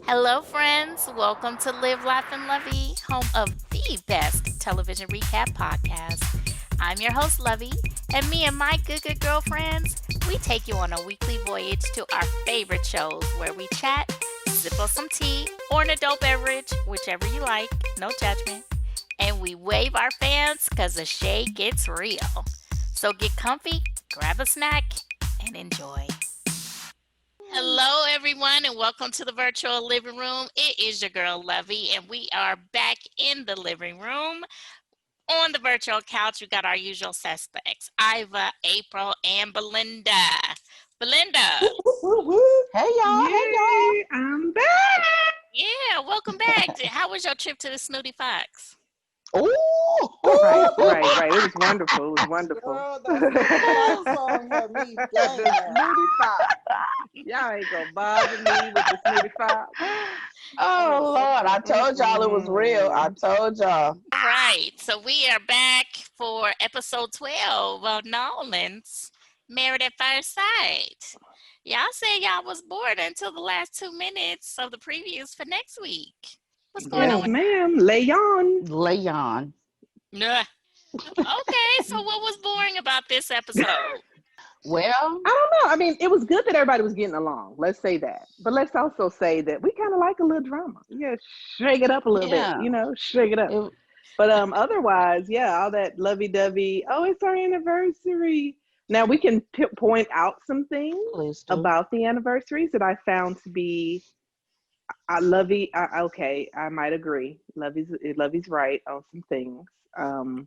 Hello, friends. Welcome to Live, Laugh, and Lovey, home of the best television recap podcast. I'm your host, Lovey, and me and my good girlfriends, we take you on a weekly voyage to our favorite shows where we chat, sip on some tea, or an adult beverage, whichever you like, no judgment, and we wave our fans because the shade gets real. So get comfy, grab a snack, and enjoy. Hello, everyone, and welcome to the virtual living room. It is your girl, Lovey, and we are back in the living room. On the virtual couch, we got our usual suspects, Iva, April, and Belinda. Belinda. Hey y'all, hey y'all. I'm back. Yeah, welcome back. How was your trip to the Snooty Fox? Ooh, Right. It was wonderful. It was wonderful. Girl, that Snooty Fox song had me The down. Snooty Fox. Y'all ain't gonna bother me with the Snooty Fox. oh Lord, I told y'all it was real. I told y'all. Right, so we are back for episode 12 of Nolan's Married at First Sight. Y'all said y'all was bored until the last 2 minutes of the previews for next week. What's going Yes, on? ma'am. Lay on. Leon. Nah. Okay, so what was boring about this episode? Well, I don't know. I mean, it was good that everybody was getting along. Let's say that. But let's also say that we kind of like a little drama. Yeah, shake it up a little Yeah. bit. Shake it up. it, But otherwise, yeah, all that lovey-dovey. Oh, it's our anniversary. Now we can point out some things please do. about the anniversaries that I found to be. Okay, I might agree. Lovey's right on some things Ooh,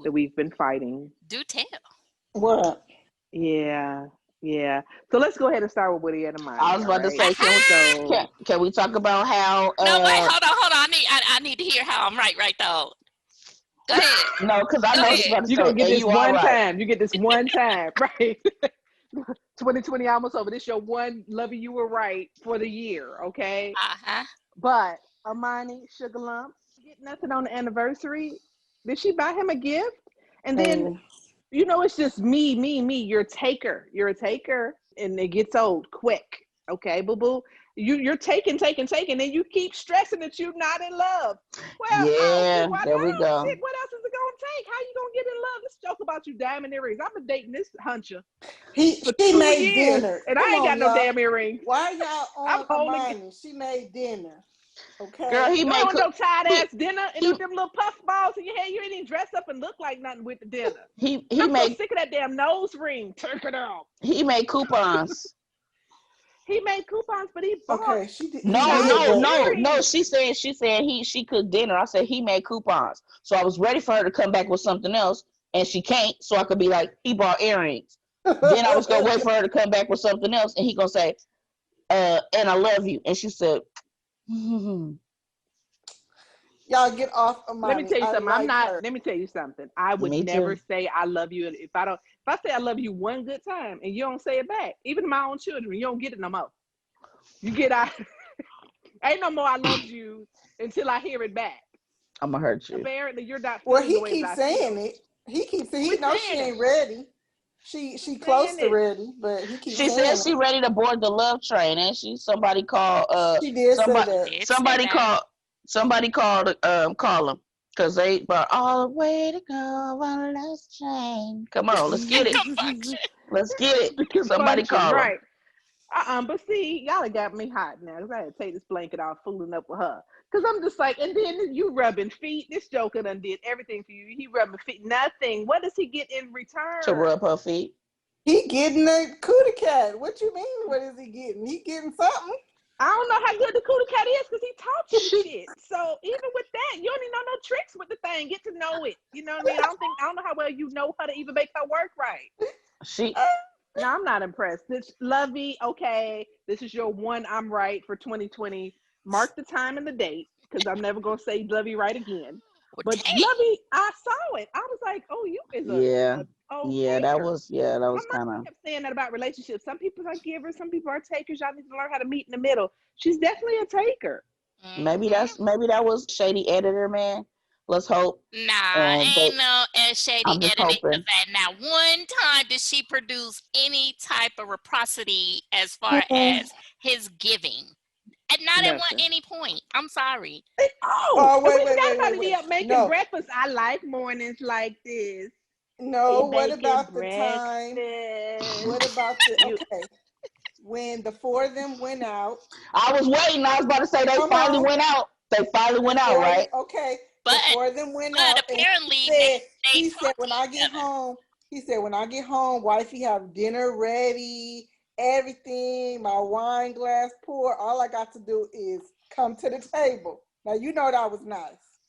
that we've been fighting. do tell. What? Yeah. So let's go ahead and start with Woody and Amani. I was about to say, can we talk about how? No, wait, hold on. I need to hear how I'm right though. Go ahead. No, because I know she's about to You're say, gonna get and this you all one right. time. You get this one time, right? 2020 almost over. This your one Lovey, you were right for the year, okay? Uh-huh. But Amani, Sugar Lump, get nothing on the anniversary. Did she buy him a gift? And then, it's just me. You're a taker. You're a taker. And it gets old quick. Okay, boo-boo. You're taking, and you keep stressing that you're not in love. Well, Yeah, there we go. Shit, what else is it gonna take? How you gonna get in love? Let's joke about you diamond earrings. I've been dating this huncher for 2 made years, dinner. and Come I ain't got on, no y'all. damn earrings. Why y'all I'm on holding Amani? She made dinner. Okay. Girl, he You made don't want no tired he- ass dinner and he- them little puff balls in your hair. You ain't even dressed up and look like nothing with the dinner. he I'm so made sick of that damn nose ring. Take it out. he made coupons. He made coupons, but he bought. Okay, she did. No. She said she cooked dinner. I said he made coupons. So I was ready for her to come back with something else, and she can't. So I could be like, he bought earrings. Then I was gonna wait for her to come back with something else, and he gonna say, and I love you. And she said, Y'all get off Amani. Let me tell you something. Let me tell you something. I would Me never too. say I love you if I say I love you one good time and you don't say it back. Even my own children, you don't get it no more. You get out. Ain't no more I love you until I hear it back. I'm gonna hurt you. Apparently, you're not. Well, feeling the he way keeps I saying feel. it. He We're knows saying she it. ain't ready. She close to it. ready, but he keeps She saying said she it. ready to board the love train, and somebody called She did say somebody that. Did say somebody that. called call him because they brought all the way to go on the love train. Come on, let's get it. Confunction. Let's get it. Somebody Confunction, call him. right? But see, y'all have got me hot now because I had to take this blanket off, fooling up with her. Because I'm just like, and then you rubbing feet. This joker done did everything for you. He rubbing feet. Nothing. What does he get in return? To rub her feet. He getting a cootie cat. What you mean? What is he getting? He getting something. I don't know how good the cootie cat is because he taught you shit. So even with that, you don't even know no tricks with the thing. Get to know it. You know what I mean? I don't know how well you know how to even make her work right. She No, I'm not impressed. This Lovey, okay, this is your one I'm right for 2020. Mark the time and the date because I'm never gonna say Lovey right again. Well, But dang. Lovey, I saw it. I was like, oh, you is yeah. taker. That was My kind mom of. kept saying that about relationships. Some people are givers, some people are takers. Y'all need to learn how to meet in the middle. She's definitely a taker. Maybe that was shady editor man. Let's hope. Nah, But ain't no shady I'm just editing hoping. of that. Now, one time did she produce any type of reciprocity as far as his giving? And not didn't want nothing. any point. I'm sorry. Oh, wait, we wait, forgot wait, about wait, to wait. be up making No, breakfast. I like mornings like this. no. He What making about the time? breakfast. What about the You okay? When the four of them went out, I was waiting. I was about to say they come finally on. went out. They finally The went out, four of them, right? okay. But The four of them went but out, and apparently they he said, talk to when I each get other. home, he said, when I get home, wifey have dinner ready, everything, my wine glass poured. All I got to do is come to the table. Now you know that was nice.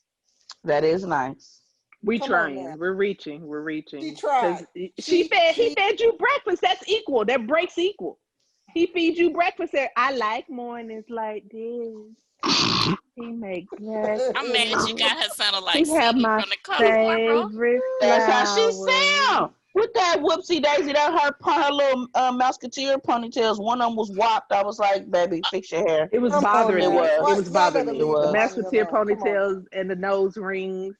That is nice. we Come on now. trying. We're reaching. We're She reaching. Because tried. he She fed you breakfast. That's equal. That breaks equal. He feeds you breakfast. There. I like mornings like this. He make I'm mad you breakfast. got her sounding like He have Singing my from the Colorful Road. favorite That's how she flowers. sound. With that whoopsie daisy, that her little musketeer ponytails. One of them was whopped. I was like, baby, fix your hair. It was come on bothering It me. now. It was. Why, was y'all bothering better me. It leave The was. Imani masseter alone. Come on now. ponytails and the nose rings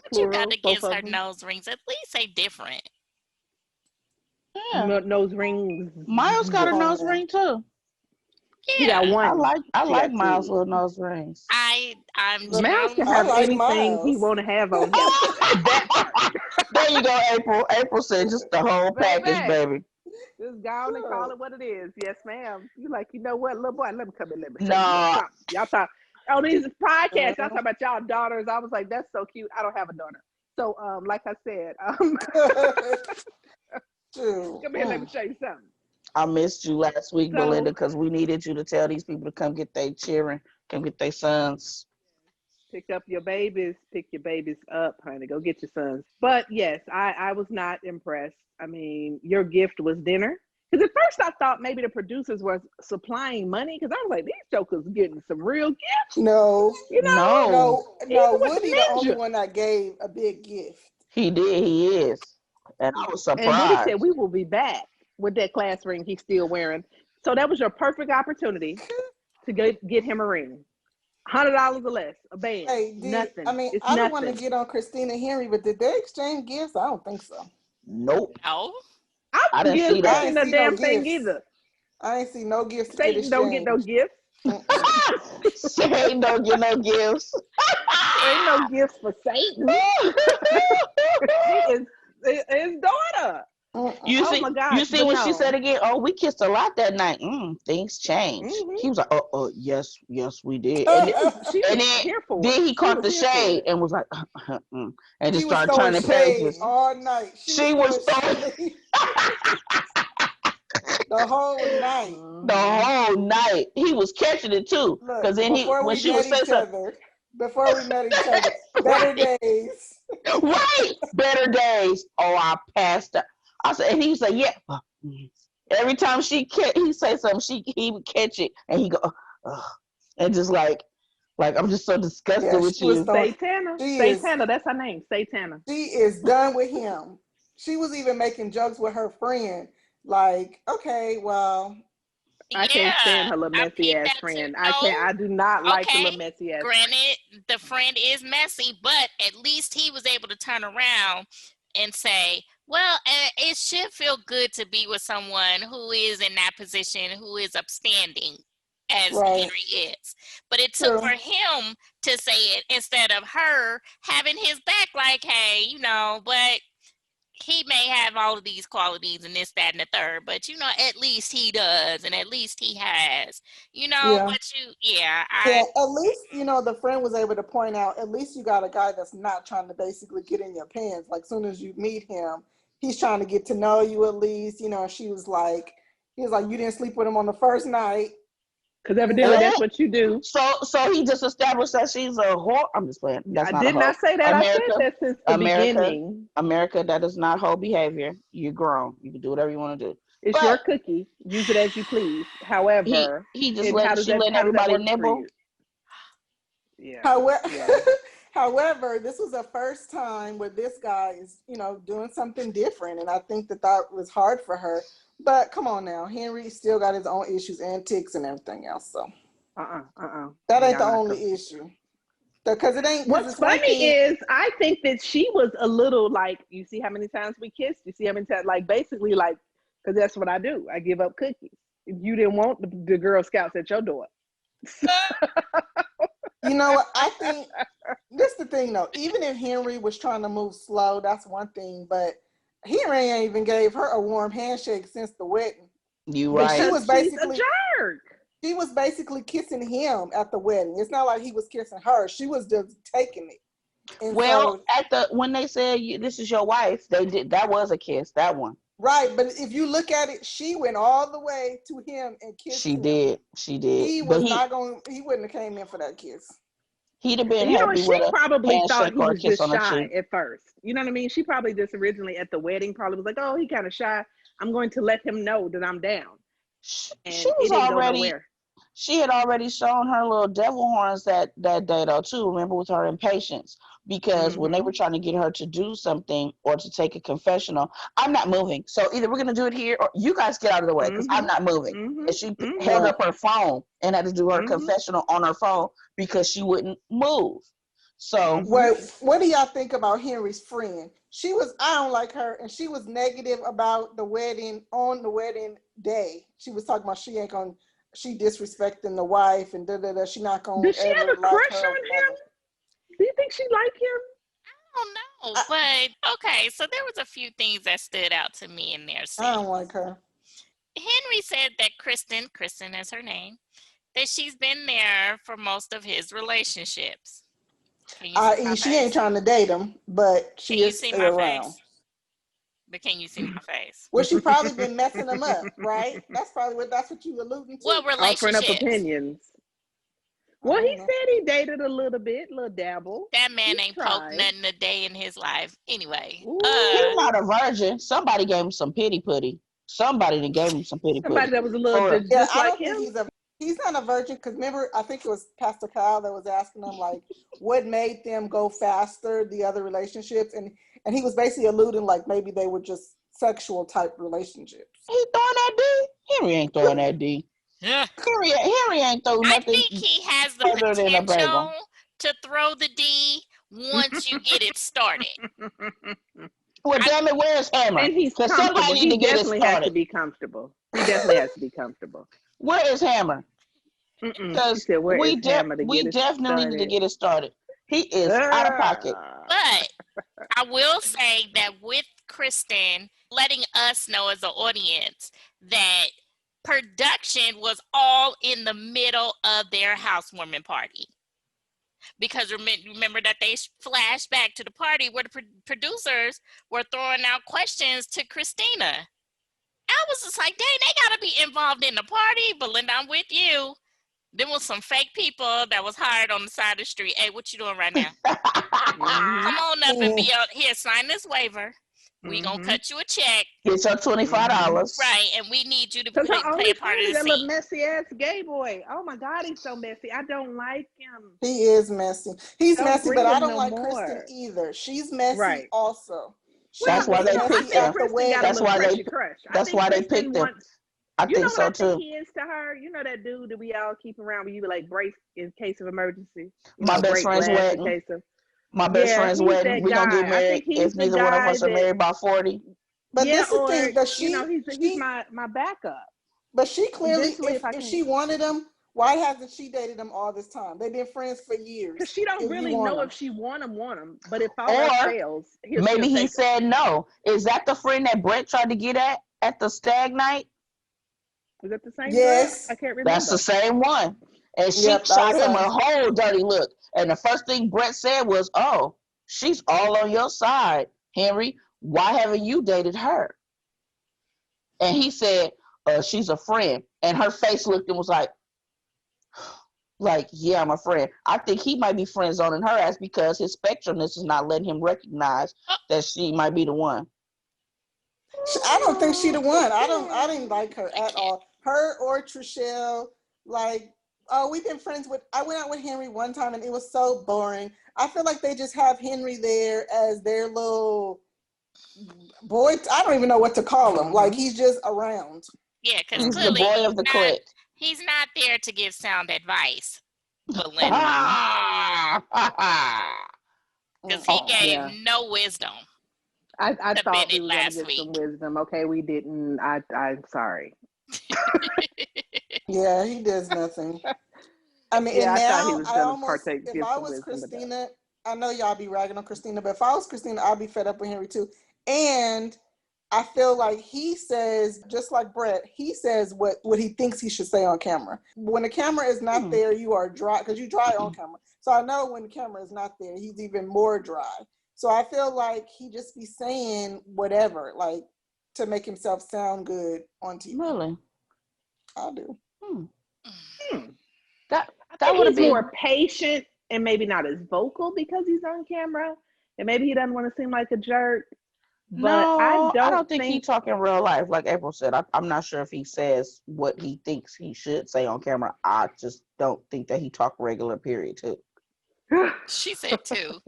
What you got plural, both against of her them. nose rings? At least say different. Yeah. Nose rings. Miles got a Come on nose now. ring too. She got Yeah. I one. like I She like got Miles two. with nose rings. I'm Look, Mouse can I have genuinely like anything he Miles. want to have on him. That part, There you go, April. April said just the whole package, baby. baby. Just go on and call Look, it what it is. Yes, ma'am. You like, you know what, little boy? Let me come in. Let me show you a little No, something. Y'all talk on these podcasts. Y'all girl. talk about y'all daughters. I was like, that's so cute. I don't have a daughter. So, like I said, Shoot. come here. Let me show you something. I missed you last week, Belinda, So, because we needed you to tell these people to come get their cheering, come get their sons. pick up your babies. Pick your babies up, honey. Go get your sons. But yes, I was not impressed. I mean, your gift was dinner. Because at first I thought maybe the producers were supplying money. Because I was like, these jokers getting some real gifts. No, You know, No, even no. with the Woody, the only ninja. one that gave a big gift. he did. He is, and I was And Woody said, surprised. we will be back with that class ring he's still wearing. So that was your perfect opportunity to get him a ring. $100 or less, a band, Hey, I nothing. mean, It's I don't want to nothing. get on Christina Henry, but did they exchange gifts? I don't think so. Nope, no. I I wouldn't didn't give see I that. ain't Christina a see no damn thing gifts. either. I ain't see no gifts to get Satan don't get no exchanged. gifts. Mm-mm. Say don't get no gifts. Ain't no gifts for Satan. She is his daughter. Mm-mm. You Oh see, my you gosh, see but what she no. said again. Oh, we kissed a lot that night. Things changed. Hmm. He was like, oh, yes, yes, we did. She was And here for it. then he She caught was the here for shade it. and was like, and She just was started throwing turning shade pages. all night. She was She was throwing throwing shade the whole night. the Hmm. whole night. He was catching it too, Look, because then when she would say something, before we met each other, better right, days. right, better days. Oh, I passed out. I said, and he was like, yeah. Every time he say something, he would catch it, and he go, ugh, and just like I'm just so disgusted Yeah, with she was you. throwing. Satana. She is. Satana, that's her name. Satana. She is done with him. She was even making jokes with her friend. Like, okay, well, I can't Yeah. stand her little I messy peeped ass that too. friend. No. I do not like the Okay. little messy ass friend. Granted, the friend is messy, but at least he was able to turn around and say, well, it should feel good to be with someone who is in that position, who is upstanding as right, Henry is. But it took for true. him to say it instead of her having his back like, hey, but he may have all of these qualities and this, that, and the third, but at least he does, and at least he has, Yeah. I Yeah, at least, the friend was able to point out, at least you got a guy that's not trying to basically get in your pants. Like, soon as you meet him, he's trying to get to know you at least. She was like, he was like, you didn't sleep with him on the first night. Because evidently Oh, that's what you do. so he just established that she's a whore. I'm just playing. That's I not a did hoe. not say that. I said America, that since the America, beginning. America. That is not hoe behavior. You're grown. You can do whatever you want to do. It's your But cookie. Use it as you please. However, he just and let she letting how does that everybody work for nibble. you? Yeah. However, Yeah. however, this was the first time where this guy is, doing something different. And I think that was hard for her. But come on now, Henry still got his own issues and ticks and everything else. So that ain't Y'all the not only issue. Because What's it's one funny thing. is I think that she was a little like, you see how many times we kissed? You see how many times, like basically like, because that's what I do. I give up cookies. If you didn't want the Girl Scouts at your door. You know what? I think this the thing though. Even if Henry was trying to move slow, that's one thing. But Henry ain't even gave her a warm handshake since the wedding. You But right. she was She's a basically jerk. she was basically kissing him at the wedding. It's not like he was kissing her. She was just taking it. And Well, so, when they said this is your wife, they did that was a kiss. That one. right, but if you look at it, she went all the way to him and kissed She him. did. She did. He But was not going. He wouldn't have came in for that kiss. he'd have been And you know what? happy She with a probably thought handshake he or a was kiss just on the shy cheek. at first. You know what I mean? She probably just originally at the wedding probably was like, "Oh, he kind of shy. I'm going to let him know that I'm down." And She it was didn't go already. nowhere. She had already shown her little devil horns that day though too. Remember, with her impatience, because when they Mm-hmm. were trying to get her to do something or to take a confessional, I'm not moving. So either we're gonna do it here or you guys get out of the way because I'm Mm-hmm. not moving. Mm-hmm. And she Mm-hmm. held Right. up her phone and had to do her Mm-hmm. confessional on her phone because she wouldn't move. So Mm-hmm. Well, what do y'all think about Henry's friend? I don't like her, and she was negative about the wedding on the wedding day. She was talking about she disrespecting the wife and da da da. She not gonna Does she have ever a like crush her. on him? Do you think she like him? I don't know, I, but okay. So there was a few things that stood out to me in their I scene. don't like her. Henry said that Kristen is her name, that she's been there for most of his relationships. Can you see my She ain't face? trying to date him, but Can she you is see my around. face? But can you see my face? Well, she probably been messing him up, right? That's what you alluding to. What Offering up relationships? opinions. I Well, he don't know. said he dated a little bit, little dabble. That man He ain't poked tried. nothing a day in his life. Anyway, he's Ooh, not a virgin. Somebody gave him some pity putty. Somebody that gave him some pity somebody putty. that was a little For real. Yeah, just I like don't think him. he's not a virgin because remember, I think it was Pastor Kyle that was asking him like what made them go faster, the other relationships, and he was basically alluding like maybe they were just sexual type relationships. He throwing that D? Henry ain't throwing that D. yeah. Henry ain't throw I nothing think he has the further than a bagel. potential to throw the D once you get it started. Well, damn it, where's Hammer? And he's Because comfortable. somebody need He to get it definitely has to started. be comfortable. He definitely has to be comfortable. Where is Hammer? She Because said, "Where is Hammer to we get it definitely need to started?" get it started. He is out of pocket. But I will say that with Kristen letting us know as an audience that production was all in the middle of their housewarming party. Because remember that they flashed back to the party where the producers were throwing out questions to Christina. I was just like, dang, they got to be involved in the party. But Linda, I'm with you. There was some fake people that was hired on the side of the street. Hey, what you doing right now? Come on up and be out here, sign this waiver. We gonna cut you a check. Get your $25. Right, and we need you to Because her play only a part friend of is the that little scene. messy ass gay boy. Oh my God, he's so messy. I don't like him. He is messy. He's Don't messy, bring but I him don't no like Kristen more. either. She's messy Right. also. She That's Well, why was they I picked messy think him. at the Kristen got a wedding. That's little why crushy crush. I that's think why they Kristen picked him. wants. I You know think what so I think too. he is to her? You know that dude that we all keep around when you like brace in case of emergency? You My know, best break friend's glass in wedding. case of. My best Yeah, friend's he's wedding. that We're gonna get guy. I married think he's if the neither one of guy us are that, married by 40. But yeah, this is the or thing, but you know, he's she my backup. but she clearly Eventually, if I if can, she wanted him, why hasn't she dated him all this time? They've been friends for because years. she don't If you really want know him. if she want him. But if all else Or fails, she'll maybe he take him. said no. Is that the friend that Brett tried to get at the stag night? Was that the same girl? Yes. I can't That's the remember. same one. And she Yep, that shot was him her. a whole dirty look. And the first thing Brett said was, "Oh, she's all on your side, Henry. Why haven't you dated her?" And he said, "She's a friend." And her face looked and was like, "Yeah, I'm a friend." I think he might be friend zoning her ass because his spectrumness is not letting him recognize that she might be the one. I don't think she the one. I didn't like her I at can't. all. Her or Trishelle, like, oh, we've been friends with I went out with Henry one time and it was so boring. I feel like they just have Henry there as their little boy. I don't even know what to call him. Like he's just around. Yeah, because He's the clearly boy of the clique. he's not there to give sound advice, Belinda. Mhm. Because he gave Yeah. no wisdom I to thought we Bennett were going to last get some week. wisdom. Okay, we didn't. I'm sorry. Yeah, he does nothing. I mean, Yeah, and I thought he now was I gonna almost, partake, if give I some was wisdom, but no. Christina, I know y'all be ragging on Christina, but if I was Christina, I'd be fed up with Henry too. And I feel like he says, just like Brett, he says what he thinks he should say on camera. When the camera is not there, you are dry, because you dry on camera. So I know when the camera is not there, he's even more dry. So I feel like he just be saying whatever, like to make himself sound good on TV. Really? I do. That I would have think he's been more patient and maybe not as vocal because he's on camera, and maybe he doesn't want to seem like a jerk. But no. I don't think he think talk in real life. Like April said, I'm not sure if he says what he thinks he should say on camera. I just don't think that he talk regular. Period. Too. She said too.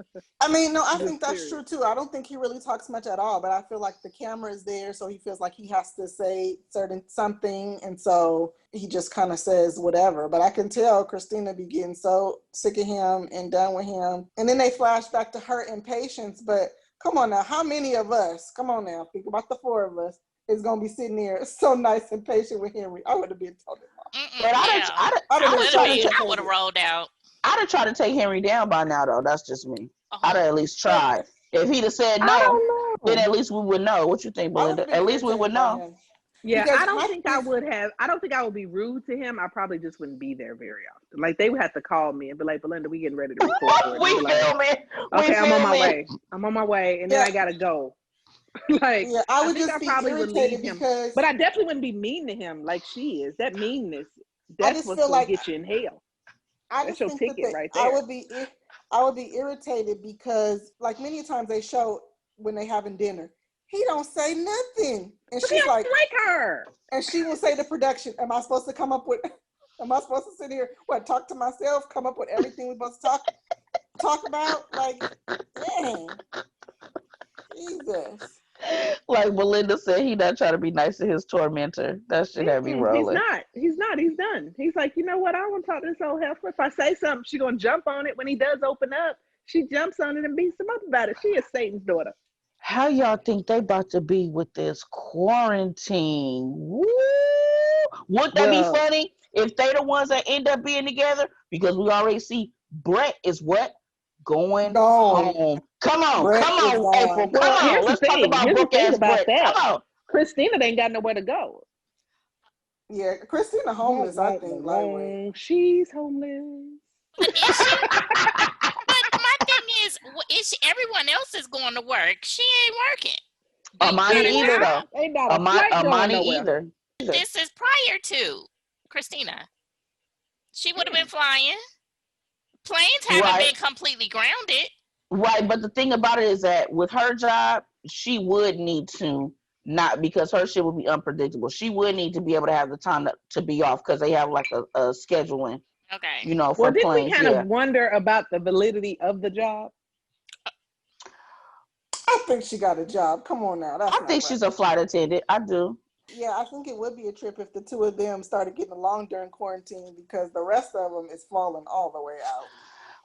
I mean, no, I Just think that's true too. I don't think he really talks much at all, but I feel like the camera is there, so he feels like he has to say certain something, and so he just kind of says whatever. But I can tell Christina be getting so sick of him and done with him. And then they flash back to her impatience. But come on now, how many of us, come on now, think about the four of us, is going to be sitting there so nice and patient with Henry? I would have been told him off. But Yeah. I would have rolled out. I'd have tried to take Henry down by now, though. That's just me. Uh-huh. I'd have at least tried. If he'd have said I no, don't know. then at least we would know. What you think, Belinda? At least we would know. Yeah, Because I don't think I would have. I don't think I would be rude to him. I probably just wouldn't be there very often. Like they would have to call me and be like, "Belinda, we getting ready to record." We like, filming. Okay, I'm on my filming. way. I'm on my way, and then I gotta go. Like, yeah, I would think just I be probably would irritated leave him, because, but I definitely wouldn't be mean to him like she is. That meanness, that's just what's feel gonna like get you in hell. I That's just your think ticket that right there. I would be irritated because, like, many times they show when they having dinner, he don't say nothing, and But she's like her. and she will say to production, "Am I supposed to come up with? Am I supposed to sit here, talk to myself, come up with everything we're supposed to talk about?" Like, dang, Jesus. Like Belinda said, he not trying to be nice to his tormentor. That should have me rolling. He's not. He's done. He's like, you know what? I want to talk to this old heifer. If I say something, she's gonna jump on it. When he does open up, she jumps on it and beats him up about it. She is Satan's daughter. How y'all think they about to be with this quarantine? Woo! Would that be funny if they the ones that end up being together? Because we already see Brett is what? Going home. Come on, Brett April. Come on. Let's talk about broke ass Brett. Come on. Christina ain't got nowhere to go. Yeah, Christina homeless, I think. Lightweight. She's homeless. But is she? But my thing is everyone else is going to work. She ain't working. Amani either though. Ain't got a flight going Amani nowhere. either. This is prior to Christina. She would have been flying. Planes haven't been completely grounded. Right, but the thing about it is that with her job, she would need to not, because her shit would be unpredictable. She would need to be able to have the time to be off because they have like a scheduling. Okay. You know, for well, didn't planes. we kind of wonder about the validity of the job? I think she got a job. Come on now. I think she's a flight attendant. I do. Yeah, I think it would be a trip if the two of them started getting along during quarantine, because the rest of them is falling all the way out.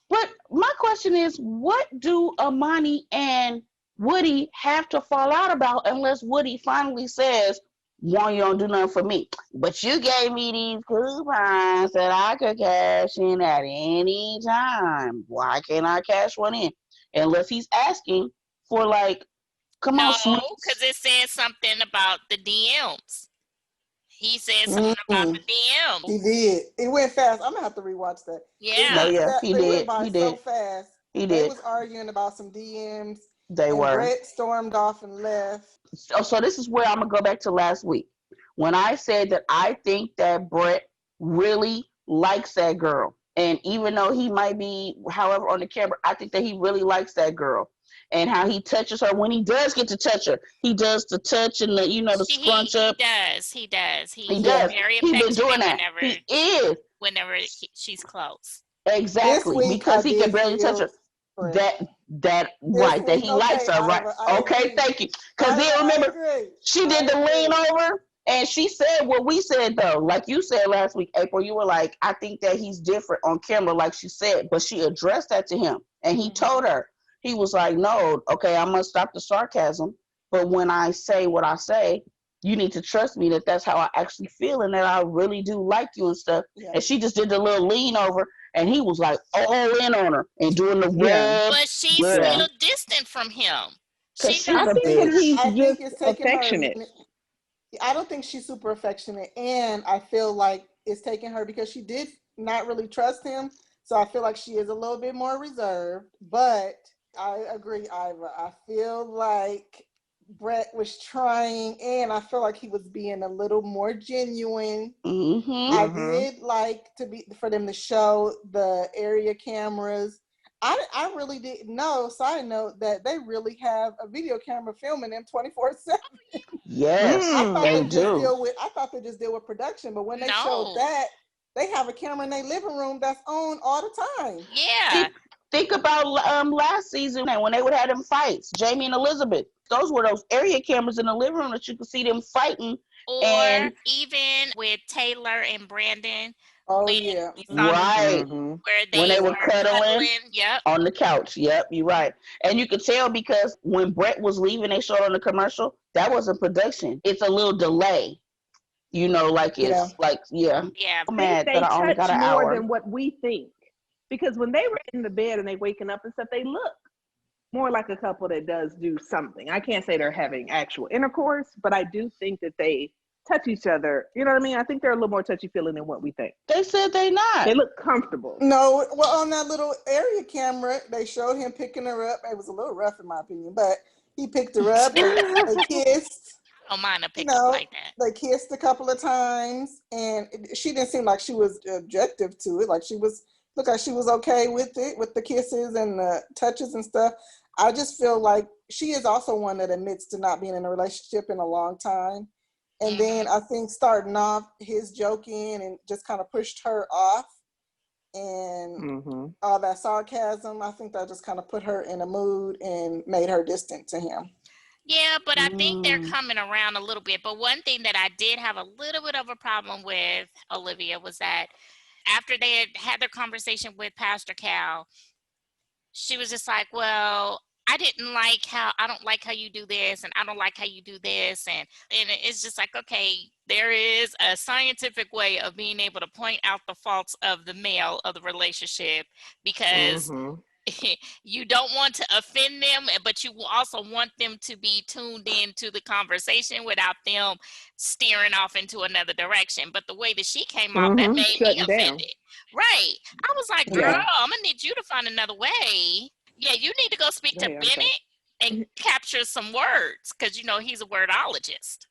But my question is, what do Amani and Woody have to fall out about unless Woody finally says, "One, you don't do nothing for me, but you gave me these coupons that I could cash in at any time. Why can't I cash one in?" Unless he's asking for like, come on, No, because it said something about the DMs. He said something about the DMs. He did. It went fast. I'm gonna have to rewatch that. Yeah. He did. Went by so fast. He They did. was arguing about some DMs. They were. Brett stormed off and left. So this is where I'm gonna go back to last week when I said that I think that Brett really likes that girl, and even though he might be, however, on the camera, I think that he really likes that girl, and how he touches her when he does get to touch her. He does the touch and the the scrunch up. He does. He does. Very He's been doing that. Whenever she's close. Exactly, because he can barely touch her. That he likes her, right? Okay, thank you. Because then remember, she did the lean over, and she said what we said though. Like you said last week, April, you were like, I think that he's different on camera, like she said, but she addressed that to him, and he told her, he was like, no, okay, I must stop the sarcasm, but when I say what I say, you need to trust me that that's how I actually feel and that I really do like you and stuff. Yeah. And she just did the little lean over, and he was like all in on her and doing the Yeah. rub. But she's Yeah. still distant from him. Cause She she's I don't. a think that bitch. he's I think just it's taking her a affectionate. minute. I don't think she's super affectionate, and I feel like it's taking her because she did not really trust him. So I feel like she is a little bit more reserved. But I agree, Ivor. I feel like Brett was trying, and I feel like he was being a little more genuine. Mm-hmm. I Mhm. did like for them to show the area cameras. I really didn't know, side note, that they really have a video camera filming them 24/7. Yes, I Mm. thought they they just do. deal with production, but when they showed No. that, they have a camera in their living room that's on all the time. Yeah. Think about last season and when they would have them fights, Jamie and Elizabeth. Those were those area cameras in the living room that you could see them fighting. Or And even with Taylor and Brandon, Oh when yeah. we saw them right Mhm. where when they they were were cuddling cuddling. Yep. on the couch. Yep, you're right. And you could tell because when Brett was leaving, they showed on the commercial, that wasn't production. It's a little delay. You know, like Yeah. it's like, yeah. Yeah. I'm I think mad that they I only got touch an more hour. than what we think. Because when they were in the bed and they waking up and stuff, they look more like a couple that does do something. I can't say they're having actual intercourse, but I do think that they touch each other. You know what I mean? I think they're a little more touchy feely than what we think. They said they not. They look comfortable. No, well, on that little area camera, they showed him picking her up. It was a little rough in my opinion, but he picked her up. They kissed. I don't mind a You pickup know, like that. they kissed a couple of times, and she didn't seem like she was objective to it. Like she was, looked like she was okay with it, with the kisses and the touches and stuff. I just feel like she is also one that admits to not being in a relationship in a long time. And then Mm-hmm. I think starting off his joking and just kind of pushed her off, and Mhm. all that sarcasm, I think that just kind of put her in a mood and made her distant to him. Yeah, but I think they're Mm. coming around a little bit. But one thing that I did have a little bit of a problem with Olivia was that after they had their conversation with Pastor Cal, she was just like, well, I don't like how you do this, and I don't like how you do this, and it's just like, okay, there is a scientific way of being able to point out the faults of the male of the relationship, because Mhm. you don't want to offend them, but you also want them to be tuned into the conversation without them steering off into another direction. But the way that she came off, that Mhm. made me Shutting down. offended. Right. I was like, girl, Yeah. I'm gonna need you to find another way. Yeah, you need to go speak to Yeah. Bennett and capture some words, because he's a wordologist.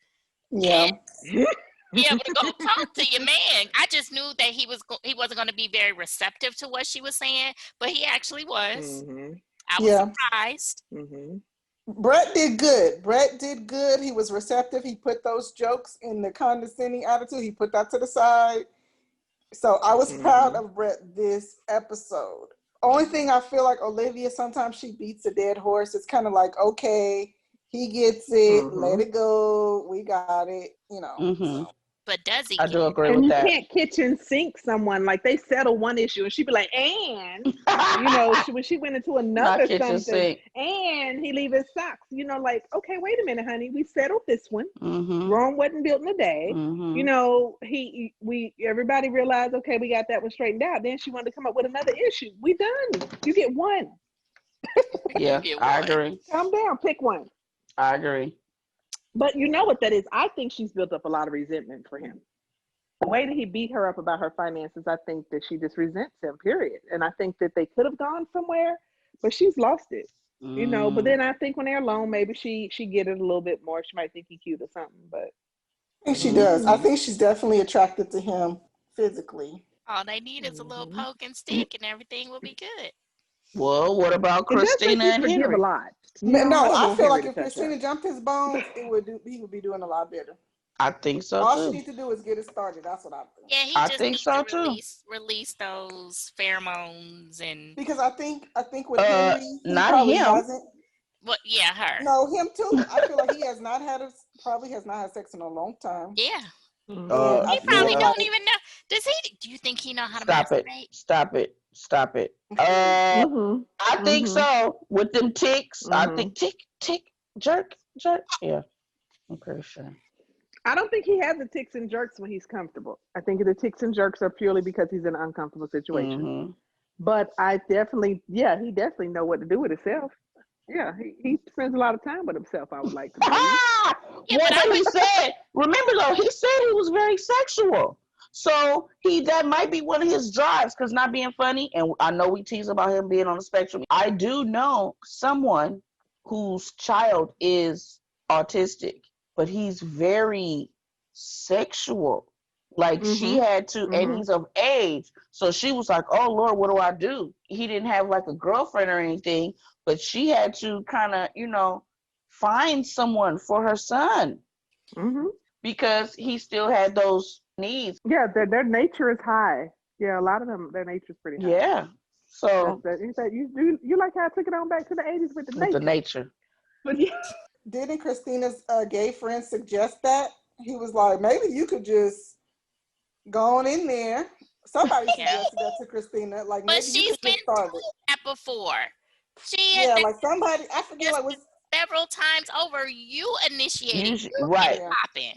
Yeah. And be able to go talk to your man. I just knew that he wasn't going to be very receptive to what she was saying, but he actually was. Mhm. I was Yeah. surprised. Mhm. Brett did good. Brett did good. He was receptive. He put those jokes in the condescending attitude. He put that to the side. So I was proud Mhm. of Brett this episode. Only thing I feel like Olivia, sometimes she beats a dead horse. It's kind of like, okay, he gets it, let Mhm. it go, we got it, Mm-hmm. so. But does he I get do it? agree And with you that. can't kitchen sink someone. Like they settle one issue and she'd be like, and when she went into Not another kitchen something, sink. and he leave his socks. Like, okay, wait a minute, honey, we settled this one. Mm-hmm. Rome wasn't built in a day. Mm-hmm. Everybody realized, okay, we got that one straightened out. Then she wanted to come up with another issue. We done. You get one. You Yeah, get I one. agree. Calm down, pick one. I agree. But you know what that is? I think she's built up a lot of resentment for him. The way that he beat her up about her finances, I think that she just resents him, period. And I think that they could have gone somewhere, but she's lost it. But then I think when they're alone, maybe she get it a little bit more. She might think he's cute or something, but I think she does. I think she's definitely attracted to him physically. All they need is a little poke and stick, and everything will be good. Well, what about it does make Christina you and forgive a Henry? lot. No, I don't I want feel Henry like to if touch her. Christina jumped his bones, he would be doing a lot better. I think so All she too. needs to do is get it started. That's what I think. Yeah, he I just think needs to so too. release those pheromones and Because I think with Henry, he Not probably him. hasn't. what? Yeah, her. No, him too. I feel like he has not probably has not had sex in a long time. Yeah, And I he probably feel Yeah. don't like even know. Does he? Do you think he know how to Stop it. masturbate? Stop it. Stop it. Mm-hmm. I think so. With them ticks, I Mm-hmm. think tick, tick, jerk, jerk. Yeah, I'm pretty sure. I don't think he has the ticks and jerks when he's comfortable. I think the ticks and jerks are purely because he's in an uncomfortable situation. Mm-hmm. But I definitely, he definitely know what to do with himself. Yeah, he spends a lot of time with himself, I would like to believe. Yeah, Well, but but he said, remember though, he said he was very sexual. So that might be one of his drives, because not being funny, and I know we tease about him being on the spectrum. I do know someone whose child is autistic, but he's very sexual. Like she had to, and he's of age. So she was like, oh Lord, what do I do? He didn't have like a girlfriend or anything, but she had to kind of, find someone for her son because he still had those needs. Yeah, their nature is high. Yeah, a lot of them, their nature is pretty high. Yeah. So you like how I took it on back to the 80s with the with nature. the nature. But yeah. Didn't Christina's gay friend suggest that? He was like, maybe you could just go on in there. Somebody suggested that to Christina. Like, but maybe you she's could been get started. doing that before. Like somebody, I forget, like was several times over. You initiated, right?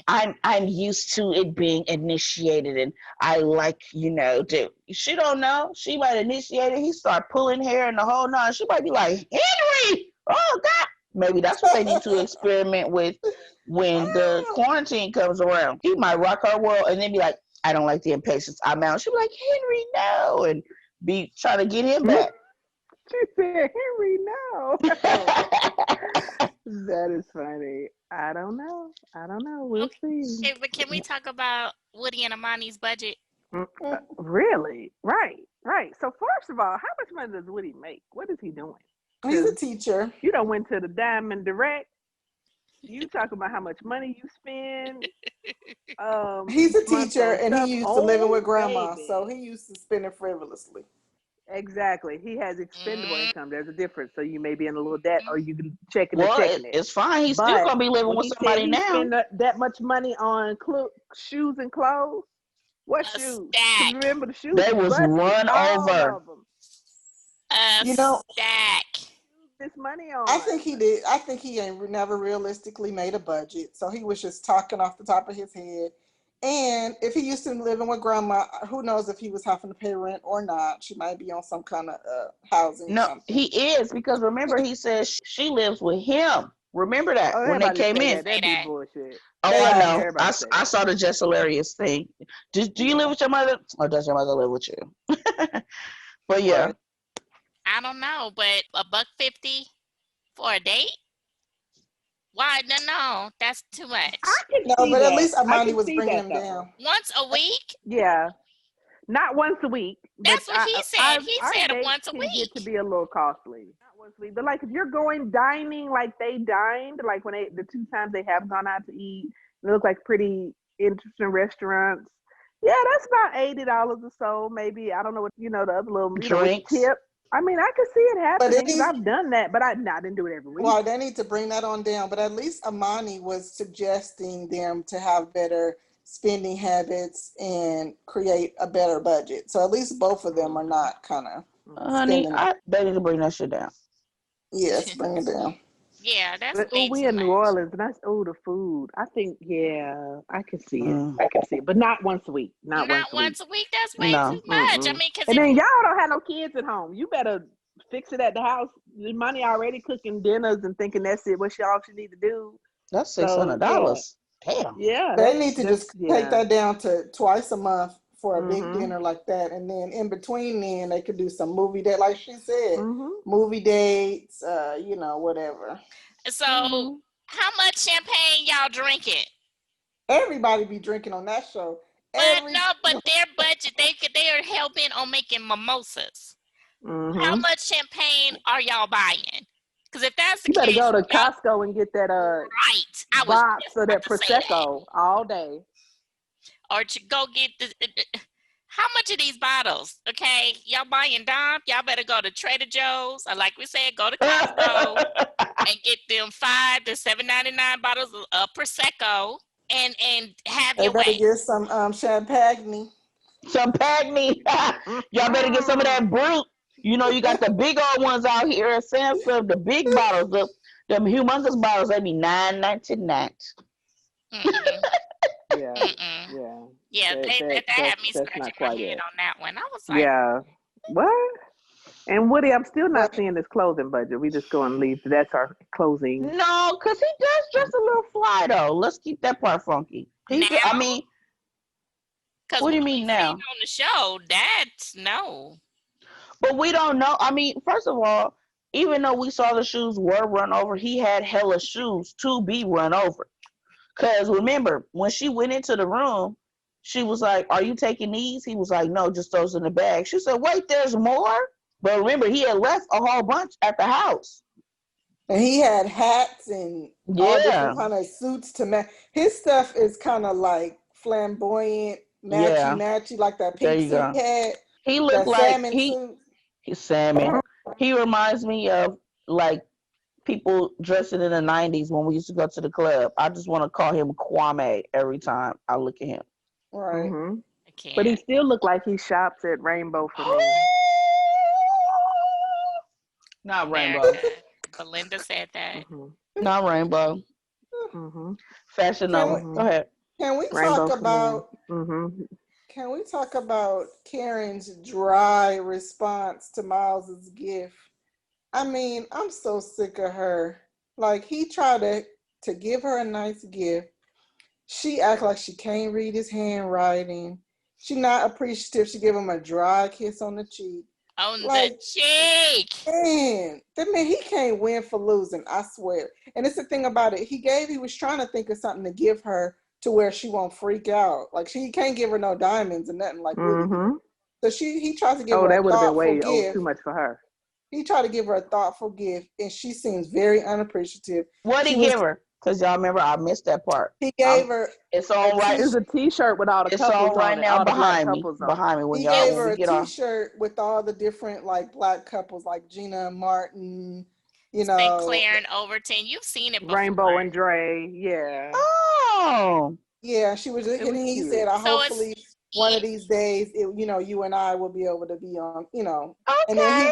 I'm used to it being initiated, and I like she don't know. She might initiate it. He start pulling hair and the whole nine. She might be like, Henry, oh God. Maybe that's what they need to experiment with when the quarantine comes around. He might rock her world and then be like, I don't like the impatience. I'm out. She'll be like, Henry, no, and be trying to get him back. She said, Henry, no. That is funny. I don't know. We'll see. Okay, but can we talk about Woody and Amani's budget? Really? Right. So first of all, how much money does Woody make? What is he doing? He's a teacher. You done went to the Diamond Direct. You talk about how much money you spend. He's a teacher, and he used to living with grandma, baby. so he used to spend it frivolously. Exactly. He has expendable income. There's a difference. So you may be in a little debt, or you can check it and checking it. It's fine. He's still gonna be living with somebody now. Spend that much money on shoes and clothes. What shoes? Remember the shoes? They was run over. Stack. This money on. I think he did. I think he ain't never realistically made a budget, so he was just talking off the top of his head. And if he used to living with grandma, who knows if he was having to pay rent or not? She might be on some kind of housing. No, or something. He is, because remember he says she lives with him. Remember that when they came in. That'd be bullshit. Oh, I know. I saw the Just Hilarious thing. Do you live with your mother? Or does your mother live with you? But yeah. I don't know, but $150 for a date? Why? No, that's too much. But at least Amani was bringing him down. Once a week? Yeah. Not once a week. That's what he said. He said once a week. Get to be a little costly. Not once a week. But like if you're going dining like they dined, like when the two times they have gone out to eat, it looks like pretty interesting restaurants. Yeah, that's about $80 or so, maybe. I don't know what the other little tip. I mean, I could see it happening because I've done that, but I didn't do it every week. Well, they need to bring that on down. But at least Amani was suggesting them to have better spending habits and create a better budget. So at least both of them are not kind of. Honey, they need to bring that shit down. Yes, bring it down. Yeah, that's we in New Orleans, and that's the food. I think, I can see it. I can see it, but not once a week. Not once a week. That's way too much. I mean, and then y'all don't have no kids at home. You better fix it at the house. The money already cooking dinners and thinking that's it. What y'all should need to do? That's $600. Damn. Yeah, they need to just take that down to twice a month for a big dinner like that, and then in between then they could do some movie date, like she said, movie dates, whatever. So how much champagne y'all drinking? Everybody be drinking on that show. But their budget, they are hell-bent on making mimosas. How much champagne are y'all buying? Because if that's the case, you better go to y'all, Costco and get that I box of that Prosecco all day. Or to go get how much are these bottles? Okay, y'all buying Dom? Y'all better go to Trader Joe's, or like we said, go to Costco and get them $5 to $7.99 bottles of Prosecco and have your way. Better get some champagne. Some Pagny. Y'all better get some of that Brute. You got the big old ones out here at Sam's, the big bottles, the humongous bottles. They be $9.99. Yeah. Mm-mm. Yeah. Yeah, that had me That's scratching not my quite head it. on that one. I was like, Yeah. What? And Woody, I'm still But not seeing this clothing budget. We just go and leave. That's our closing. No, because he does dress a little fly though. Let's keep that part funky. now, I mean, because what do what you we mean seen now? on the show, that's no. But we don't know. I mean, first of all, even though we saw the shoes were run over, he had hella shoes to be run over. Because remember, when she went into the room, she was like, "Are you taking these?" He was like, "No, just those in the bag." She said, "Wait, there's more." But remember, he had left a whole bunch at the house. and he had hats and all different Yeah, kind of suits to match. His stuff is kind of like flamboyant, matchy yeah. matchy, like that There pink you suit go. he had, He looked that like salmon suit. he's salmon. He reminds me of like people dressing in the 90s when we used to go to the club. I just want to call him Kwame every time I look at him. Right. Mm-hmm. I But he can't. still look like he shops at Rainbow for men. Not America. Rainbow. Belinda said that. Mm-hmm. Not Rainbow. Mm-hmm. Fashion Can Nova. we Go Mm-hmm. ahead. can we talk Rainbow for men. about Mm-hmm. can we talk about Karen's dry response to Miles's gift? I mean, I'm so sick of her. Like he tried to give her a nice gift. She act like she can't read his handwriting. She not appreciative. She give him a dry kiss on the cheek. On the Like, cheek. man, that man, he can't win for losing, I swear. And it's the thing about it. He was trying to think of something to give her to where she won't freak out. Like she can't give her no diamonds or nothing like Woody did. Mm-hmm. So he tries to give Oh, her a that would have been thoughtful way gift. too much for her. He tried to give her a thoughtful gift, and she seems very unappreciative. What She he was give her? Because y'all remember I missed that part. he gave her It's a on right. It's a T-shirt with all the It's on couples right on it, now all the black behind me. couples on it. Behind me he Yes. gave when her we a get off. T-shirt with all the different like black couples, like Gina and Martin. You St. know, Clair and Overton. You've seen it Rainbow before. and Dre, yeah, Oh, yeah. She was, it and was he cute. said, "I So it's hopefully one of these days, you and I will be able to be on, And then okay. he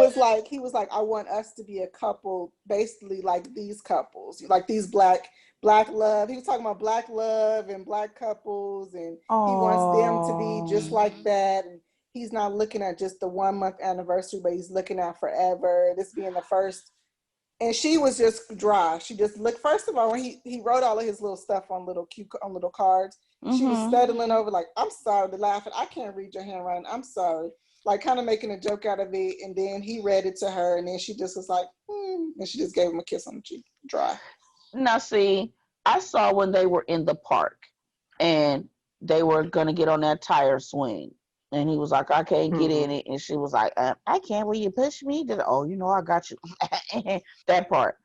was like, I want us to be a couple, basically like these couples, like these black love. He was talking about black love and black couples, and he wants them to be just Oh, like that. And he's not looking at just the 1 month anniversary, but he's looking at forever. This being the first. And she was just dry. She just looked. First of all, when he wrote all of his little stuff on little cards, she was mm-hmm. studying over like, I'm sorry, to laughing. I can't read your handwriting. I'm sorry. Like kind of making a joke out of it. And then he read it to her, and then she just was like, and she just gave him a kiss on the cheek, dry. Now see, I saw when they were in the park, and they were gonna get on that tire swing, and he was like, "I can't get in Mm-hmm. it," and she was like, "I can't. Will you push me?" Oh, I got you. That part.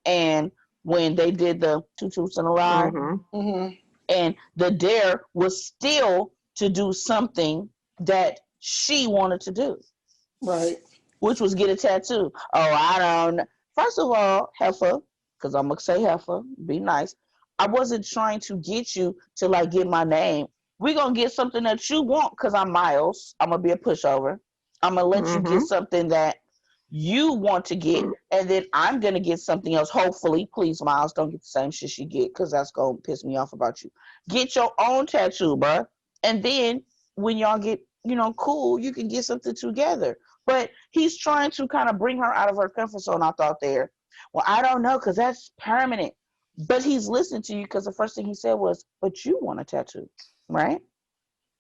And when they did the two truths and a lie, Mm-hmm. Mm-hmm. and the dare was still to do something that she wanted to do, Right. which was get a tattoo. Oh, I don't know. First of all, heifer, because I'm gonna say heifer, be nice. I wasn't trying to get you to like get my name. We're gonna get something that you want because I'm Miles. I'm gonna be a pushover. I'm gonna let you get Mm-hmm. something that you want to get, and then I'm gonna get something else. Hopefully, please, Miles, don't get the same shit she get because that's gonna piss me off about you. Get your own tattoo, bruh. And then when y'all get, cool, you can get something together. But he's trying to kind of bring her out of her comfort zone, I thought there. Well, I don't know, because that's permanent. But he's listening to you because the first thing he said was, but you want a tattoo, right?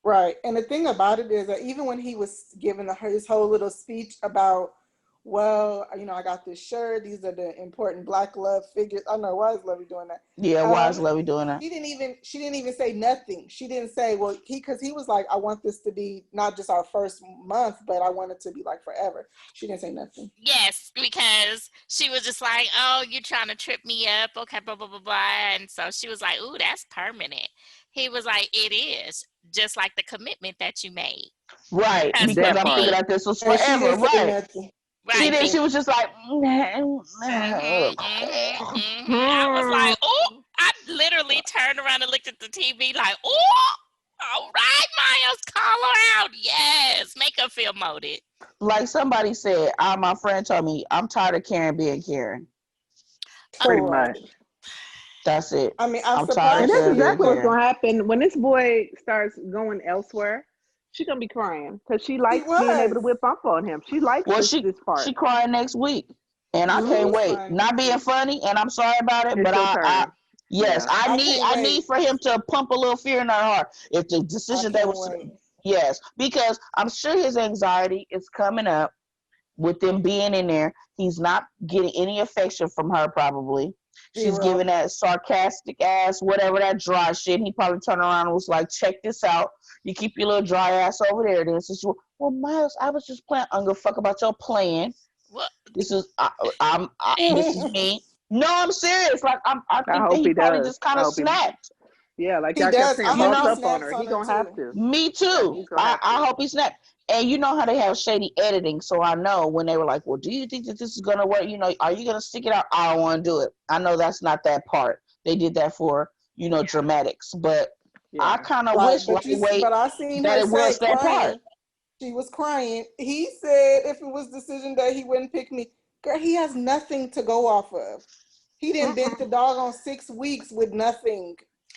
Right. And the thing about it is that even when he was giving his whole little speech about, well, I got this shirt. These are the important black love figures. I don't know, why is Lovey doing that? Yeah, why is Lovey doing that? She didn't even say nothing. She didn't say, well, because he was like, I want this to be not just our first month, but I want it to be like forever. She didn't say nothing. Yes, because she was just like, "Oh, you're trying to trip me up." Okay, blah blah blah blah. And so she was like, "Ooh, that's permanent." He was like, "It is just like the commitment that you made." Right, Because because That I part. figured out this was And she forever, didn't say right? nothing. She right, did. be- She was just like, I was like, "Oh!" I literally turned around and looked at the TV like, "Oh, all right, Miles, call her out. Yes, make her feel molded." like somebody said. My friend told me, I'm tired of Karen being Karen. Pretty Correct. much. That's it. I mean, I'm I'm tired And of surprised that's she seeing didn't exactly it what's quit. again. gonna happen when this boy starts going elsewhere. She's gonna be crying because she He likes being able to was. whip up on him. She likes Well, this she part. crying next week, and I She can't Mm-hmm. was wait. crying Not next being week. funny, and I'm sorry about it, It's but your I turn. yes, Yeah. I can't I wait. need for him to pump a little fear in her heart. If the I decision they can't was wait. yes, because I'm sure his anxiety is coming up with them being in there. He's not getting any affection from her, probably. She's giving Zero. that sarcastic ass, whatever, that dry shit. He probably turned around and was like, check this out. You keep your little dry ass over there. Then so she, well, Miles, I was just playing. I don't give a fuck about your plan. Well, This is this is He me. No, I'm serious. Like I I think that hope he he probably does. just kind I of hope he. snapped. Yeah, like y'all kept does. saying, I You hope boss he know, up on snaps her. on He her gonna have too. to. me Yeah, too. he's gonna have I to. hope he snapped. And you know how they have shady editing, so I know when they were like, "Well, do you think that this is gonna work? You know, are you gonna stick it out?" I don't want to do it. I know that's not that part. They did that for dramatics, but I Yeah. kind of Right, wish but lightweight but I seen that her it say was that part. crying. She was crying. He said if it was decision day, he wouldn't pick me. Girl, he has nothing to go off of. He didn't been the Mm-mm. dog on 6 weeks with nothing.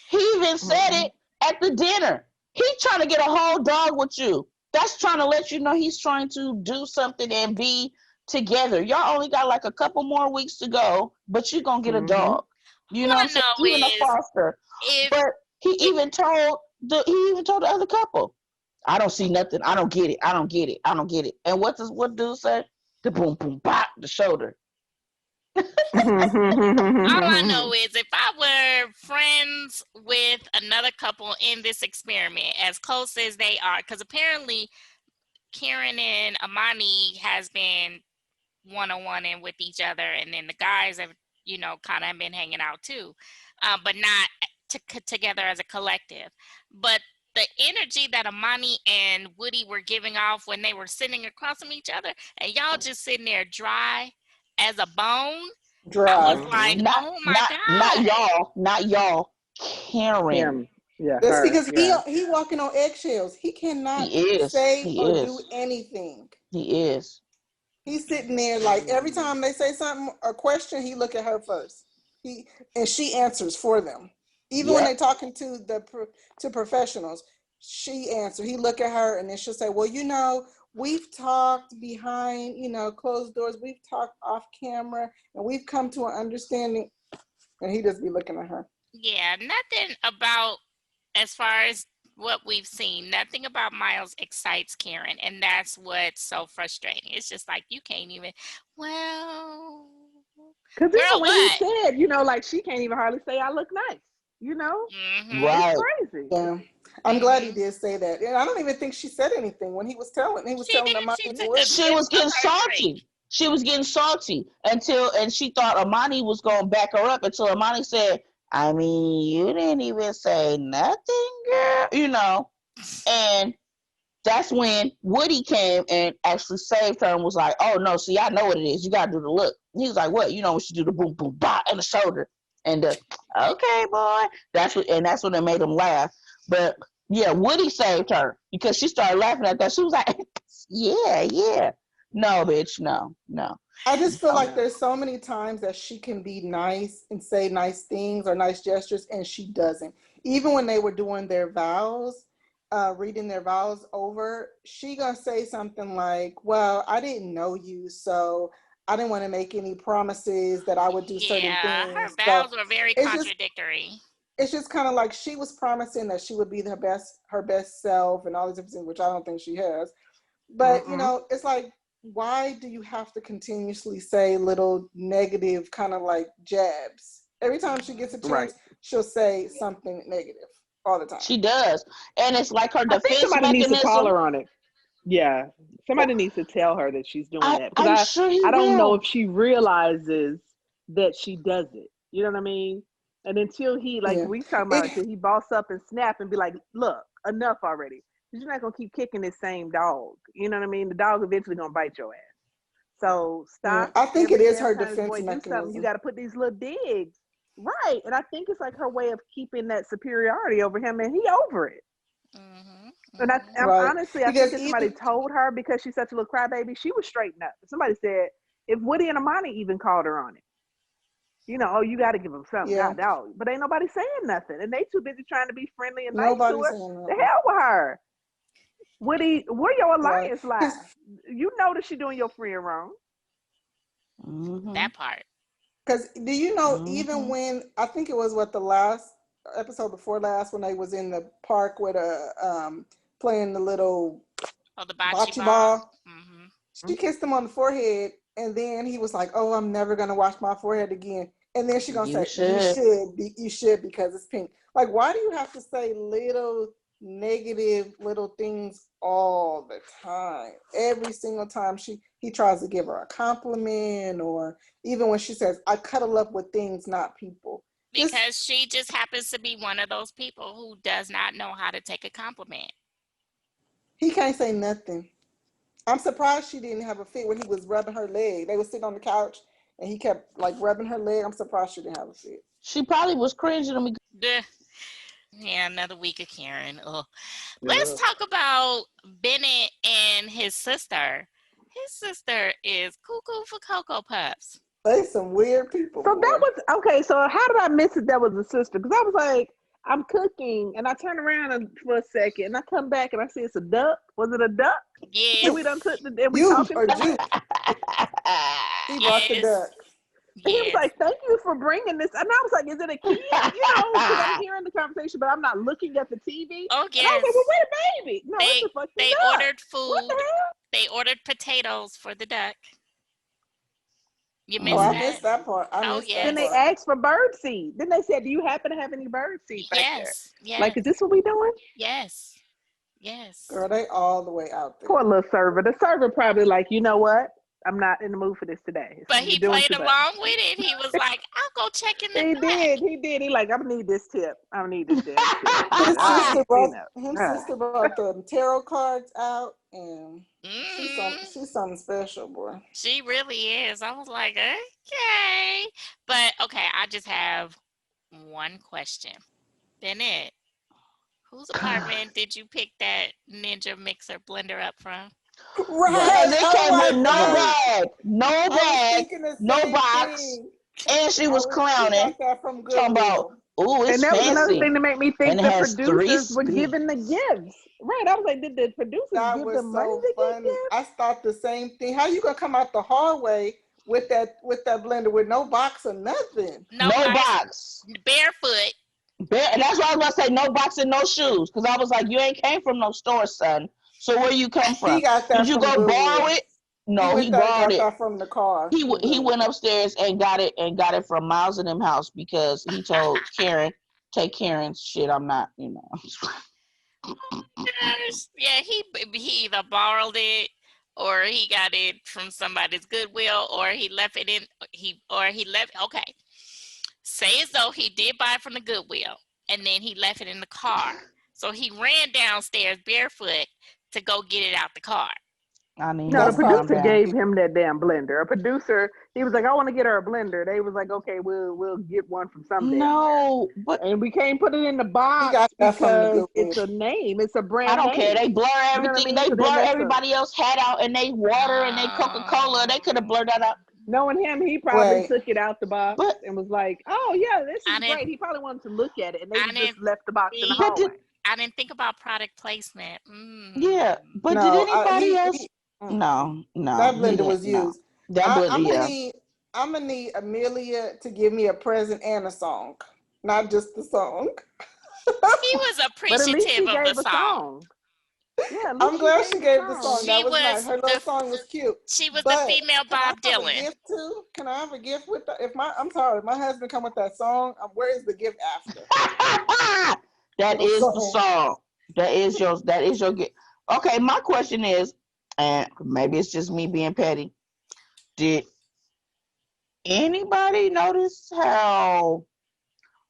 He even said Mm-mm. it at the dinner. He's trying to get a whole dog with you. That's trying to let you know he's trying to do something and be together. Y'all only got like a couple more weeks to go, but you're gonna get a Mm-hmm. dog. You know what I'm want to saying? know Even a is foster. if But it, he even told the other couple, I don't see nothing. I don't get it. I don't get it. I don't get it. And what dude say? The boom boom bop the shoulder. all I know is if I were friends with another couple in this experiment, as close as they are, because apparently Karen and Amani has been one-on-one and with each other, and then the guys have kind of been hanging out too, but not together as a collective. But the energy that Amani and Woody were giving off when they were sitting across from each other, and y'all just sitting there dry as a bone, I was Dry. like, Mm-hmm. Not oh my not god. y'all. Not y'all. Karen. Him. Yeah, That's her. because Yeah. he walking on eggshells. He cannot He is. say He or do is. anything. He is. He's sitting there like every time they say something or question, he look at her first. And she answers for them. Even when Yep. they talking to to professionals, she answer. He look at her and then she'll say, "Well, we've talked behind, closed doors. We've talked off camera, and we've come to an understanding." And he just be looking at her. Yeah, nothing about, as far as what we've seen, nothing about Miles excites Karen, and that's what's so frustrating. It's just like you can't even. Well, Because even girl, when he what? said, like she can't even hardly say I look nice. You know, Mhm. it's Right. crazy. Yeah, I'm glad he Mhm. did say that. And I don't even think she said anything when he was She telling did. them She to took a Woody. She sip was of getting her drink. salty. She was getting salty and she thought Amani was gonna back her up until Amani said, I mean, you didn't even say nothing, girl. And that's when Woody came and actually saved her and was like, oh no, see, I know what it is. You gotta do the look. He was like, what? You know when she do the boom boom bop in the shoulder. And okay, boy. That's when it made him laugh. But yeah, Woody saved her because she started laughing at that. She was like, yeah, yeah. No, bitch, no, no, I just feel no. like Yeah. there's so many times that she can be nice and say nice things or nice gestures, and she doesn't. Even when they were doing their vows, reading their vows over, she gonna say something like, "Well, I didn't know you, so I didn't want to make any promises that I would do certain Yeah, her things." So vows were very it's just contradictory. it's just kind of like she was promising that she would be her best self and all these different things, which I don't think she has. But Mm-mm. it's like, why do you have to continuously say little negative kind of like jabs? Every time she gets a Right. chance, she'll say something negative all the time. She does. And it's like her I think defense somebody needs to call mechanism. her on it. Yeah, somebody needs to tell her that she's doing that because I'm sure he I don't know if will. she realizes that she does it. You know what I mean? And until he, like Yeah. we talking about, It until he boss up and snap and be like, "Look, enough already." Because you're not gonna keep kicking this same dog. You know what I mean? The dog eventually gonna bite your ass. So yeah, stop I think it every is damn her time this defense boy do something. You mechanism. got to put these little digs, right? And I think it's like her way of keeping that superiority over him, and he over it. Mhm. And Mhm. I'm Right. honestly, I think Because if somebody even told her because she's such a little crybaby, she would straighten up. If somebody said, if Woody and Amani even called her on it, Oh, you got to give them something. Yeah. God, dog. But ain't nobody saying nothing. And they too busy trying to be friendly and nice to Nobody's her. saying The nothing. hell with her. Where your Right. alliance lies? You know that she doing your friend wrong. That part. Because do you know, even when, I think it was the last episode before last, when they was in the park with playing the little the bocce ball, she Mm-hmm. kissed him on the forehead, and then he was like, "Oh, I'm never gonna wash my forehead again." And then she gonna say, "You should because it's pink." Like, why do you have to say little negative little things all the time? Every single time he tries to give her a compliment, or even when she says, "I cuddle up with things, not people." Because she just happens to be one of those people who does not know how to take a compliment. He can't say nothing. I'm surprised she didn't have a fit when he was rubbing her leg. They were sitting on the couch and he kept like rubbing her leg. I'm surprised she didn't have a fit. She probably was cringing on me. Yeah, another week of Karen. Ugh. Let's talk about Bennett and his sister. His sister is cuckoo for Cocoa Puffs. They some weird people. So that was okay. So how did I miss it? That was a sister, because I was like, I'm cooking, and I turn around for a second, and I come back and I see it's a duck. Was it a duck? Yes. And we done took and we talking. He brought the duck. And he was like, "Thank you for bringing this." And I was like, "Is it a kid?" Because I'm hearing the conversation, but I'm not looking at the TV. Oh, yes. And I was like, "Well, wait a baby." No, it's a fucking they duck. ordered food. What the hell? They ordered potatoes for the duck. You missed I that? missed that part. Then they asked for bird seed. Then they said, "Do you happen to have any bird seed back there?" Yes. Like, is this what we doing? Yes. Girl, they all the way out there. Poor little server. The server probably like, you know what? I'm not in the mood for this today. But he played along with it. He was like, I'll go check in the back. He did. He like, I'm going to need this tip. I don't need this damn tip. His sister brought the tarot cards out, and she's something special, boy. She really is. I was like, okay. But, okay, I just have one question. Bennett, whose apartment did you pick that Ninja mixer blender up from? Right. They came with no bag, no box, and she was clowning. Talking about, ooh, it's fancy. And that was another thing to make me think the producers were giving the gifts. Right. I was like, did the producers give them money to get gifts? I thought the same thing. How you gonna come out the hallway with that blender with no box or nothing? No box. Barefoot. And that's why I was about to say no box and no shoes, because I was like, you ain't came from no store, son. So where you come from? Did you go borrow it? No, he borrowed it from the car. He went upstairs and got it from Miles in them house, because he told Karen, take Karen's shit. I'm not, Yeah, he either borrowed it, or he got it from somebody's Goodwill, or he left it in okay. Say as though he did buy it from the Goodwill, and then he left it in the car. So he ran downstairs barefoot to go get it out the car. The producer gave him that damn blender. A producer, he was like, I want to get her a blender. They was like, okay, we'll get one from somebody. No, and we can't put it in the box because it's a name. It's a brand name. I don't care. They blur everything. They blur everybody else hat out, and they water and they Coca-Cola. They could have blurred that out. Knowing him, he probably took it out the box and was like, oh yeah, this is great. He probably wanted to look at it, and they just left the box in the hallway. I didn't think about product placement. Yeah, but did anybody else? No. That blender was used. That I'm gonna need Amelia to give me a present and a song, not just the song. He was appreciative of the song. Yeah, I'm glad she gave the song. That was nice. Her little song was cute. She was the female Bob Dylan. Gift too? Can I have a gift with that? I'm sorry, my husband come with that song. Where is the gift after? That is the song. That is your gift. Okay, my question is, and maybe it's just me being petty, did anybody notice how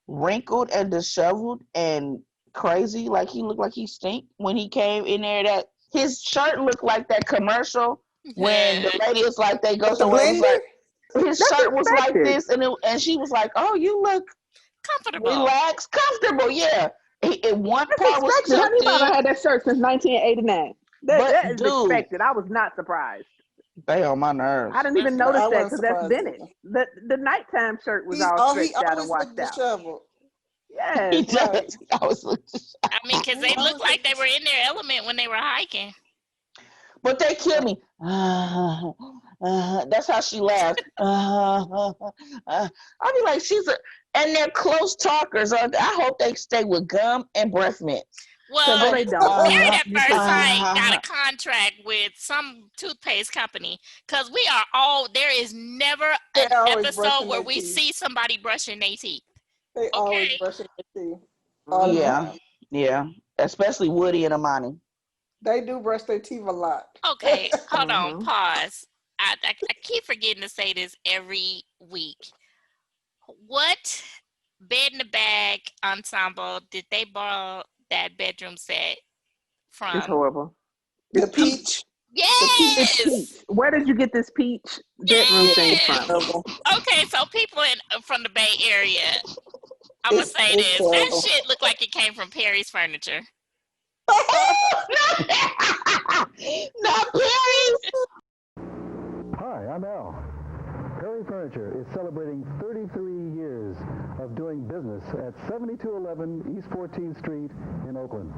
wrinkled and disheveled and crazy, like he looked like he stink when he came in there? That his shirt looked like that commercial when the lady is like, they go somewhere, his shirt was like this, and she was like, oh, you look comfortable, relaxed, comfortable. Yeah. One part was tucked in. I had that shirt since 1989. That is expected. I was not surprised. They on my nerves. I didn't even No, notice I that wasn't because that's surprised Bennett. either. The nighttime shirt was He all he stretched out and always looked washed out. disheveled. He Yes. does. Right. I was looking. I mean, because they I looked always like looked they were disheveled. in their element when they were hiking. But they kill me. That's how she laughs. I be like, and they're close talkers. I hope they stay with gum and breath mints. Well, No, they don't. Married at You First could Sight tell. got a contract with some toothpaste company because we are all, there is never an They're always episode brushing where their we teeth. see somebody brushing their teeth. They always Okay. brushing their teeth all the Yeah, time. yeah. Especially Woody and Amani. They do brush their teeth a lot. Okay, hold on, Mhm. pause. I keep forgetting to say this every week. What bed in the bag ensemble did they borrow that bedroom set It's from? horrible. The It's peach. peach. The peach. It's Yes, peach. Where did you get this peach bedroom thing yes. from? Terrible. Okay, so people from the Bay Area, I'm gonna say It's this. That terrible. shit looked like it came from Perry's Furniture. Not Perry's. Hi, I'm Al. Perry Furniture is celebrating 33 years of doing business at 7211 East 14th Street in Oakland.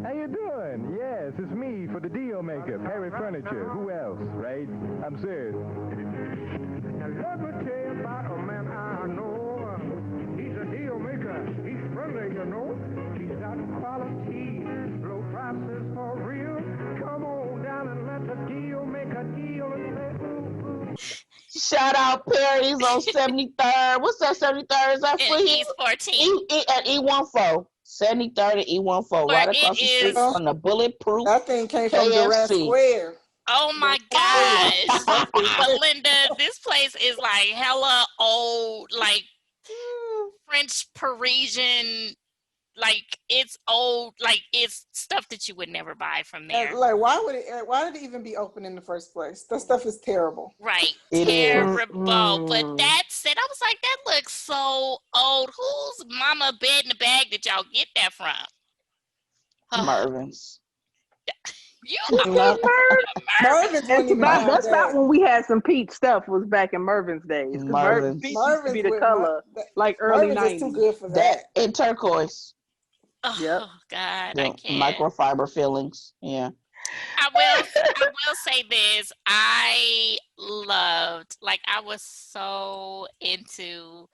How you doing? Yes, it's me for the deal maker, Perry Furniture. Who else, right? I'm serious. Now let me tell you about a man I know. He's a deal maker. He's friendly, you know. He's got quality, low prices for real. Come on down and let the deal make a deal and say, ooh, ooh. Shout out Perry's on 73rd. What's that 73rd? Is that In for East 14, At E14. 73rd at E14. where Right it across the street is. from the Bulletproof That thing came from Durant KFC. Square. Oh my Durant gosh. Square. But Linda, this place is like hella old, like French Parisian, like it's old, like it's stuff that you would never buy from there. And like, why did it even be open in the first place? That stuff is terrible. Right. It is. Terrible. But Mm-mm. that said, I was like, that looks so old. Whose mama bed in the bag did y'all get that from? Mervin's. You No. Mervin's wouldn't even have That's about that. when we had some peach stuff. Was back in Mervin's days. 'Cause Mervin's. peach used to be the with color, like early Mervin's is too 90s. good for That that. and turquoise. oh Yep. God, The I can't. microfiber fillings. Yeah. I will say this. I was so into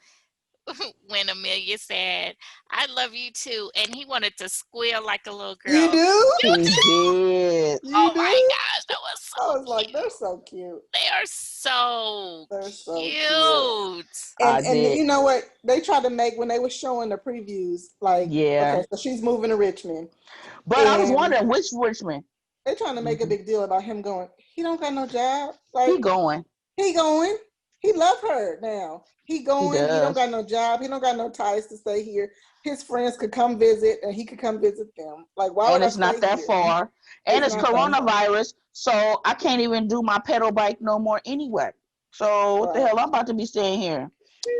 when Amelia said, I love you too. And he wanted to squeal like a little girl. You do? He did. You Oh do? my gosh, that was I so was like, cute. they're so cute. They are so They're so cute. cute. I And did. you know what? They tried to make when they were showing the previews, like, Yeah. okay, so she's moving to Richmond. But I was And wondering which Richmond. they're trying to make a big deal about him going, he don't got no job. He Like, going. he going. He love her now. He going. He don't does. got no job. He don't got no ties to stay here. His friends could come visit, and he could come visit them. Like, why would And I it's not stay that here? far. And it's not that far. coronavirus. So I can't even do my pedal bike no more anyway. So what the Right. hell? I'm about to be staying here.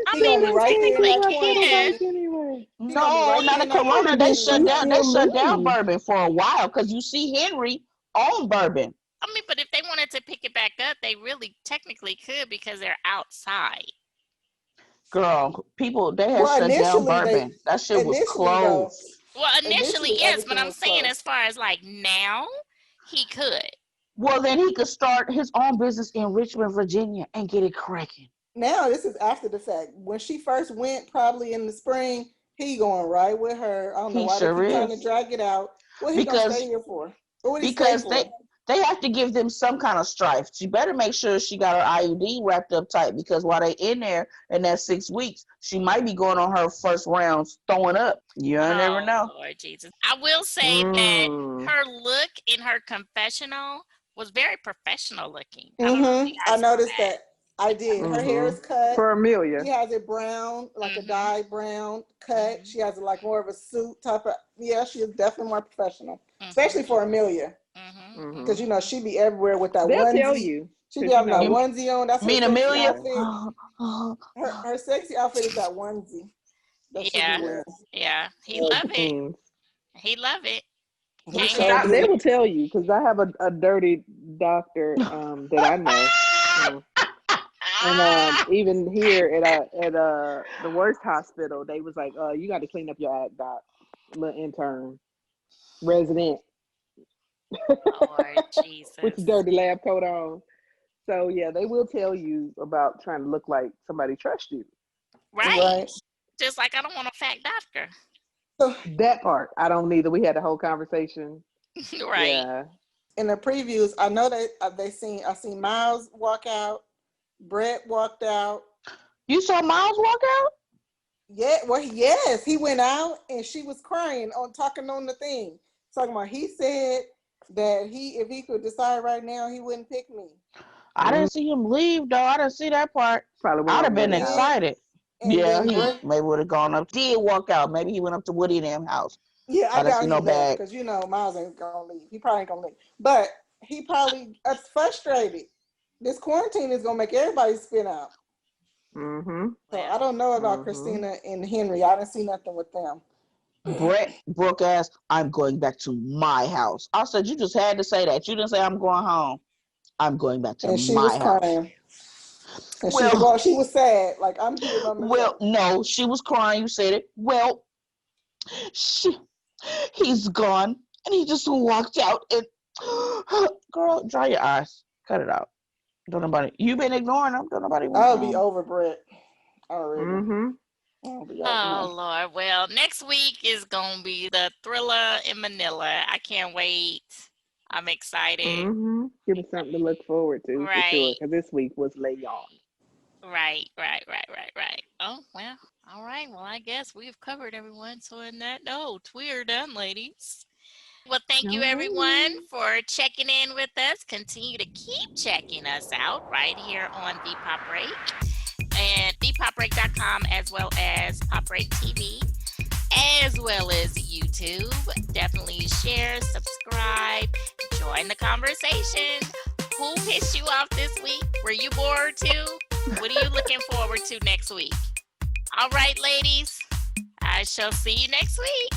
I He gonna mean, be you right there in technically that can. quarantine. Anyway. He gonna be No, right not there a in that corona. They shut quarantine. down. They shut down leave. bourbon for a while because you see Henry on bourbon. I mean, but if they wanted to pick it back up, they really technically could because they're outside. Girl, people they had Well, shut down initially bourbon. That shit was though, closed. Well, initially, initially yes, but everything I'm was saying closed. as far as like now, he could. Well, then he could start his own business in Richmond, Virginia, and get it cracking. Now this is after the fact. When she first went, probably in the spring, he going right with her. I don't know He why sure they keep trying to is. drag it out. What he gonna Because stay here for? What would he stay because for? they have to give them some kind of strife. She better make sure she got her IUD wrapped up tight because while they in there in that 6 weeks, she might be going on her first rounds throwing up. You never know. Lord Jesus. I will say that her look in her confessional was very professional looking. I don't know if you I guys saw noticed that. I did. Her hair is cut. For Amelia. She has it brown, like a dye brown cut. She has like more of a suit type of. Yeah, she is definitely more professional, especially for Amelia, because you know she be everywhere with that They'll onesie. tell you. She be having that onesie on. That's her Mean sexy Amelia? outfit. Her sexy outfit is that onesie that she be wearing. Yeah, he love it. He love it. He Can't sure help They it. will tell you because I have a dirty doctor that I know. And even here at the worst hospital, they was like, you got to clean up your act, doc. Little intern, resident Lord with the Jesus. dirty lab coat on. So yeah, they will tell you about trying to look like somebody trusts you. Right. right. Just like I don't want a fat doctor. So That part, I don't either. We had a whole conversation. Right. Yeah. in the previews, I know that I seen Miles walk out, Brett walked out. You saw Miles walk out? Yeah, well, yes, he went out and she was crying talking on the thing. Talking about he said that if he could decide right now, he wouldn't pick me. I didn't see him leave though. I didn't see that part. Probably went I'd on have been Woody house. excited. And Yeah, then he Brett, maybe would have gone up. Did walk out. Maybe he went up to Woody and them house. yeah, I I didn't doubt see he no left bag. because Miles ain't gonna leave. He probably ain't gonna leave, but he probably frustrated. This quarantine is gonna make everybody spin out. Mm-hmm. So I don't know about Mhm. Christina and Henry. I didn't see nothing with them. Brett broke ass. I'm going back to my house. I said you just had to say that. You didn't say I'm going home. I'm going back to And she was my house. crying. And Well, she was sad. Like, I'm here by myself. no, she was crying. You said it. Well, he's gone, and he just walked out. And girl, dry your eyes. Cut it out. Don't nobody. You've been ignoring him. Don't nobody want. I'll be over Brett already. Mm-hmm. I'll be Oh over him. Lord. Well, next week is gonna be the thriller in Manila. I can't wait. I'm excited. Mm-hmm. Give us something to look forward to for sure. Right. Because this week was Leon. Right. Oh, well. All right. Well, I guess we've covered everyone. So in that note, we are done, ladies. Well, thank you everyone for checking in with us. Continue to keep checking us out right here on the Pop Break and thepopbreak.com, as well as Pop Break TV, as well as YouTube. Definitely share, subscribe, join the conversation. Who pissed you off this week? Were you bored too? What are you looking forward to next week? All right, ladies. I shall see you next week.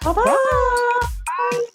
Bye-bye.